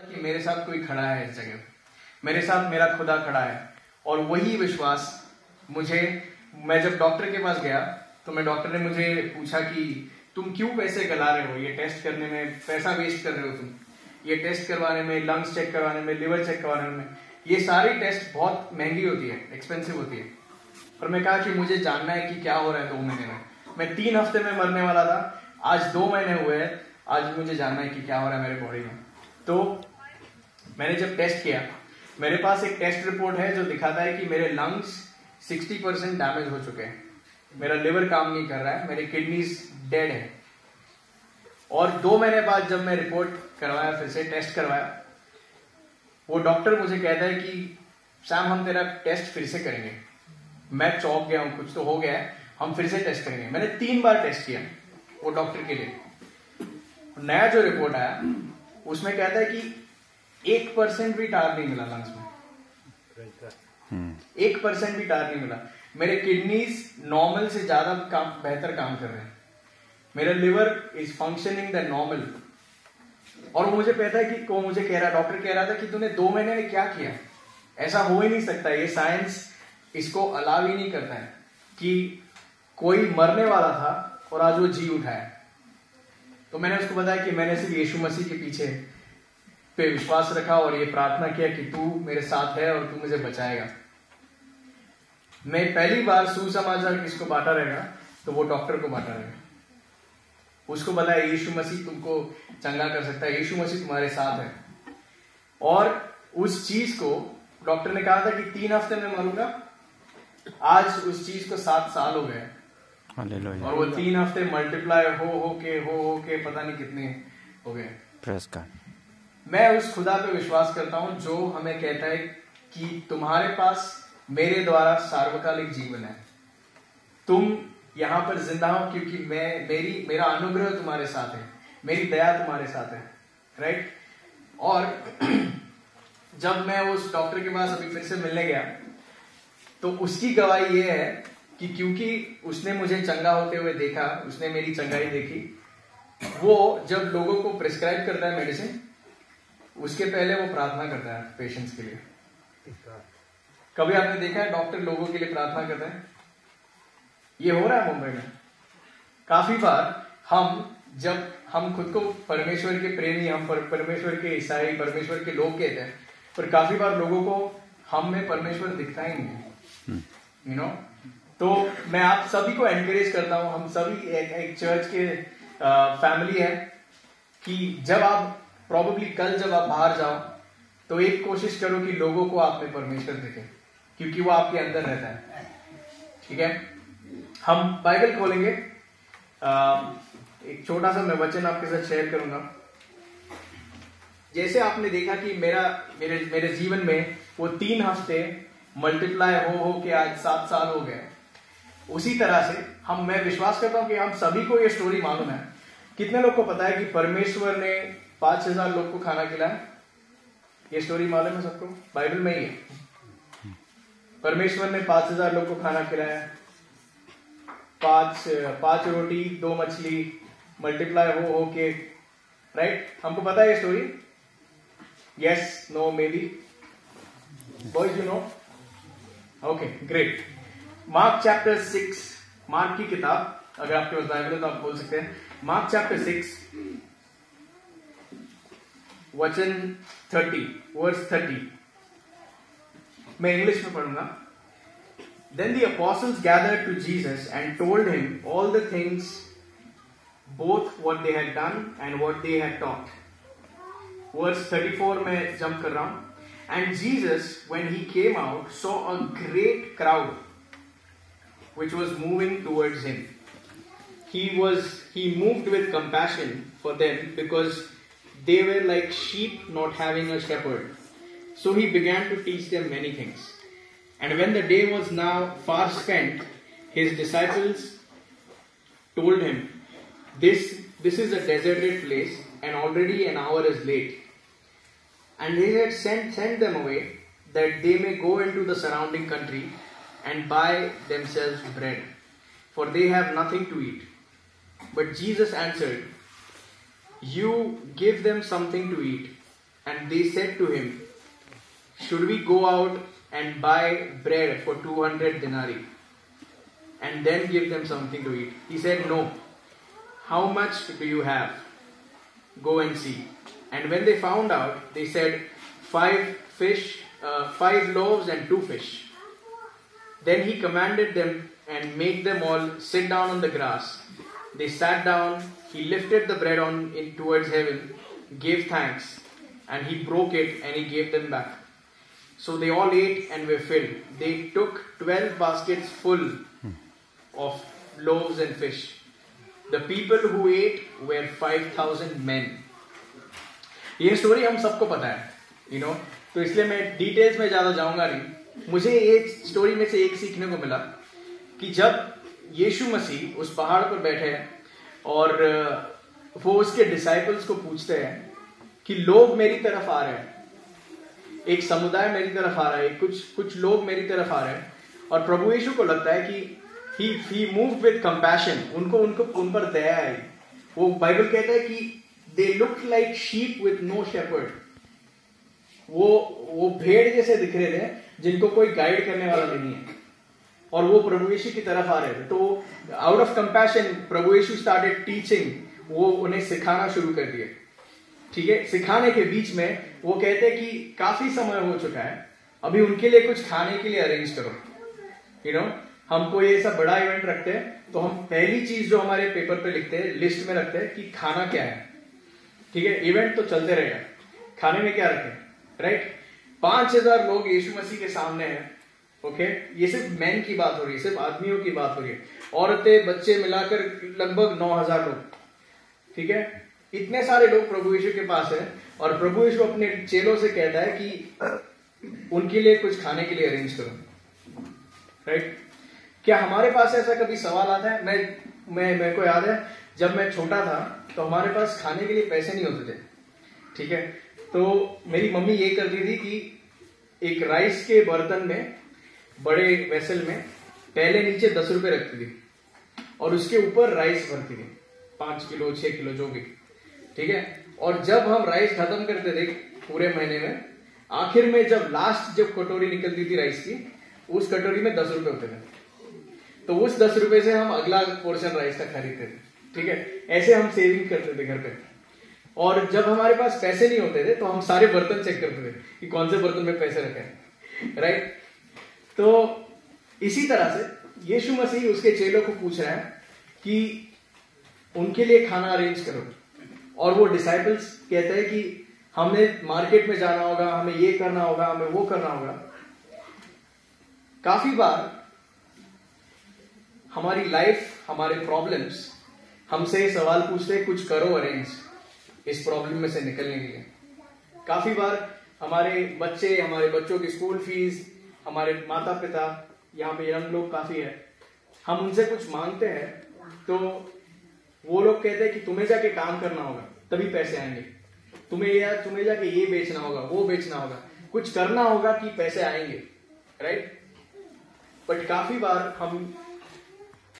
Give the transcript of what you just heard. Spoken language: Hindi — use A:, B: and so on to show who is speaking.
A: कि मेरे साथ कोई खड़ा है इस जगह, मेरे साथ मेरा खुदा खड़ा है। और वही विश्वास मुझे, मैं जब डॉक्टर के पास गया तो मैं डॉक्टर ने मुझे पूछा कि तुम क्यों पैसे गला रहे हो, ये टेस्ट करने में पैसा वेस्ट कर रहे हो तुम, ये टेस्ट करवाने में, लंग्स चेक करवाने में, लिवर चेक करवाने में, ये सारी टेस्ट बहुत महंगी होती है, एक्सपेंसिव होती है। और मैं कहा कि मुझे जानना है कि क्या हो रहा है 2 महीने में। मैं 3 हफ्ते में मरने वाला था, आज 2 महीने हुए हैं, आज मुझे जानना है कि क्या हो रहा है मेरे बॉडी में। तो मैंने जब टेस्ट किया, मेरे पास एक टेस्ट रिपोर्ट है जो दिखाता है कि मेरे लंग्स 60% डैमेज हो चुके हैं, मेरा लिवर काम नहीं कर रहा है, मेरी किडनीज डेड है। और 2 महीने बाद जब मैं रिपोर्ट करवाया, फिर से टेस्ट करवाया, वो डॉक्टर मुझे कहता है कि सैम हम तेरा टेस्ट फिर से करेंगे। मैं चौंक गया हूं, कुछ तो हो गया है, हम फिर से टेस्ट करेंगे। मैंने 3 बार टेस्ट किया वो डॉक्टर के लिए। नया जो रिपोर्ट आया उसमें कहता है कि 1% भी टार नहीं मिला लंग्स में, 1% भी टार नहीं मिला। मेरे किडनीज नॉर्मल से ज्यादा बेहतर काम कर रहे हैं, मेरा liver is functioning the normal. और मुझे पता है कि मुझे कह रहा, डॉक्टर कह रहा था कि तूने 2 महीने में क्या किया, ऐसा हो ही नहीं सकता, ये साइंस इसको अलाउ ही नहीं करता है कि कोई मरने वाला था और आज वो जी उठा है। तो मैंने उसको बताया कि मैंने सिर्फ यीशु मसीह के पीछे पे विश्वास रखा और ये प्रार्थना किया कि तू मेरे साथ है और तू मुझे बचाएगा। मैं पहली बार सुसमाचार किसको बांटा रहेगा, तो वो डॉक्टर को बांटा रहेगा। उसको बताया यीशु मसीह तुमको चंगा कर सकता है, यीशु मसीह तुम्हारे साथ है। और उस चीज को डॉक्टर ने कहा था कि 3 हफ्ते में मरूंगा, आज उस चीज को 7 साल हो गए और वो 3 हफ्ते मल्टीप्लाई हो के पता नहीं कितने हो गए।
B: प्रेस का
A: मैं उस खुदा पे विश्वास करता हूं जो हमें कहता है कि तुम्हारे पास मेरे द्वारा सार्वकालिक जीवन है, तुम यहां पर जिंदा हो क्योंकि मेरा अनुग्रह तुम्हारे साथ है, मेरी दया तुम्हारे साथ है, राइट। और जब मैं उस डॉक्टर के पास अभी फिर से मिलने गया तो उसकी गवाही ये है कि क्योंकि उसने मुझे चंगा होते हुए देखा, उसने मेरी चंगाई देखी। वो जब लोगों को प्रिस्क्राइब करता है मेडिसिन, उसके पहले वो प्रार्थना करता है पेशेंट्स के लिए। कभी आपने देखा है डॉक्टर लोगों के लिए प्रार्थना करते हैं? ये हो रहा है मुंबई में काफी बार। जब हम खुद को परमेश्वर के प्रेमी, हम परमेश्वर के ईसाई, परमेश्वर के लोग कहते हैं, पर काफी बार लोगों को हम में परमेश्वर दिखता ही नहीं है, यू नो। तो मैं आप सभी को एनकरेज करता हूं, हम सभी एक चर्च के फैमिली है, कि जब आप प्रोबेबली कल जब आप बाहर जाओ तो एक कोशिश करो कि लोगों को आप में परमेश्वर दिखे, क्योंकि वो आपके अंदर रहता है, ठीक है। हम बाइबल खोलेंगे, एक छोटा सा मैं वचन आपके साथ शेयर करूंगा। जैसे आपने देखा कि मेरे जीवन में वो 3 हफ्ते मल्टीप्लाई हो के आज 7 साल हो गए, उसी तरह से मैं विश्वास करता हूं कि हम सभी को ये स्टोरी मालूम है। कितने लोग को पता है कि परमेश्वर ने 5000 लोग को खाना खिलाया? ये स्टोरी मालूम है सबको, बाइबल में ही है। परमेश्वर ने 5000 लोग को खाना खिलाया, 5 रोटी 2 मछली मल्टीप्लाई हो के, राइट। हमको पता है ये story? Yes, no, maybe? Boys you know? Okay, great. Mark chapter 6, Mark की किताब, अगर आपके पास बाइबल है तो आप बोल सकते हैं। मार्क चैप्टर 6 वचन 30, वर्स 30। मैं इंग्लिश में पढ़ूंगा। Then the apostles gathered to Jesus and told him all the things, both what they had done and what they had taught. Verse 34 में jump कर रहा हूं। And Jesus, when he came out, saw a great crowd which was moving towards him. He moved with compassion for them because they were like sheep not having a shepherd. So he began to teach them many things. And when the day was now far spent, his disciples told him, This is a deserted place, and already an hour is late. And he had sent them away, that they may go into the surrounding country and buy themselves bread, for they have nothing to eat. But Jesus answered, You give them something to eat. and they said to him, should we go out and buy bread for 200 denarii and then give them something to eat? He said, no. How much do you have? Go and see. And when they found out, they said, 5 loaves and 2 fish. Then he commanded them and made them all sit down on the grass. They sat down. He lifted the bread towards heaven, gave thanks, and he broke it and he gave them back. So they all ate and were filled. They took 12 baskets full of loaves and fish. The people who ate were 5,000 men. ये स्टोरी हम सबको पता है, तो इसलिए मैं डिटेल्स में ज्यादा जाऊंगा नहीं। मुझे ये स्टोरी में से एक सीखने को मिला कि जब यीशु मसीह उस पहाड़ पर बैठे हैं और वो उसके डिसाइपल्स को पूछते हैं कि लोग मेरी तरफ आ रहे हैं, एक समुदाय मेरी तरफ आ रहा है, कुछ लोग मेरी तरफ आ रहे हैं, और प्रभु यीशु को लगता है कि he moved with compassion, उनको उन पर दया आई। वो बाइबल कहता है कि they looked like sheep with no shepherd, वो भेड़ जैसे दिख रहे थे जिनको कोई गाइड करने वाला नहीं है, और वो प्रभु यीशु की तरफ आ रहे थे। तो आउट ऑफ कंपैशन प्रभु यीशु स्टार्टेड टीचिंग, वो उन्हें सिखाना शुरू कर दिए। ठीक है, सिखाने के बीच में वो कहते हैं कि काफी समय हो चुका है, अभी उनके लिए कुछ खाने के लिए अरेंज करो। हम कोई ऐसा बड़ा इवेंट रखते हैं तो हम पहली चीज जो हमारे पेपर पे लिखते हैं, लिस्ट में रखते हैं कि खाना क्या है। ठीक है, इवेंट तो चलते रहेगा, खाने में क्या रखें, राइट। 5,000 लोग यीशु मसीह के सामने हैं। ओके, ये सिर्फ मैन की बात हो रही है, सिर्फ आदमियों की बात हो रही है, औरतें बच्चे मिलाकर लगभग 9,000 लोग। ठीक है, इतने सारे लोग प्रभु यीशु के पास है, और प्रभु यीशु अपने चेलों से कहता है कि उनके लिए कुछ खाने के लिए अरेंज करो, राइट। क्या हमारे पास ऐसा कभी सवाल आता है? मेरे को याद है जब मैं छोटा था तो हमारे पास खाने के लिए पैसे नहीं होते थे। ठीक है, तो मेरी मम्मी ये करती थी कि एक राइस के बर्तन में, बड़े वेसल में, पहले नीचे 10 रुपए रखती थी और उसके ऊपर राइस भरती थी, 5 किलो 6 किलो जो भी। ठीक है, और जब हम राइस खत्म करते थे पूरे महीने में, आखिर में जब कटोरी निकलती थी राइस की, उस कटोरी में 10 रुपए होते थे, तो उस 10 रुपए से हम अगला पोर्शन राइस का खरीदते थे। ठीक है, ऐसे हम सेविंग करते थे घर पे। और जब हमारे पास पैसे नहीं होते थे तो हम सारे बर्तन चेक करते थे कि कौन से बर्तन में पैसे रखे हैं, राइट। तो इसी तरह से यीशु मसीह उसके चेलों को पूछ रहा है कि उनके लिए खाना अरेंज करो, और वो डिसाइपल्स कहते हैं कि हमें मार्केट में जाना होगा, हमें ये करना होगा, हमें वो करना होगा। काफी बार हमारी लाइफ, हमारे प्रॉब्लम्स हमसे सवाल पूछते हैं, कुछ करो अरेंज इस प्रॉब्लम में से निकलने के लिए। काफी बार हमारे बच्चों की स्कूल फीस, हमारे माता पिता, यहाँ पे यंग लोग काफी है, हम उनसे कुछ मांगते हैं तो वो लोग कहते हैं कि तुम्हें जाके काम करना होगा तभी पैसे आएंगे, तुम्हें जाके ये बेचना होगा, वो बेचना होगा, कुछ करना होगा कि पैसे आएंगे, राइट। बट काफी बार हम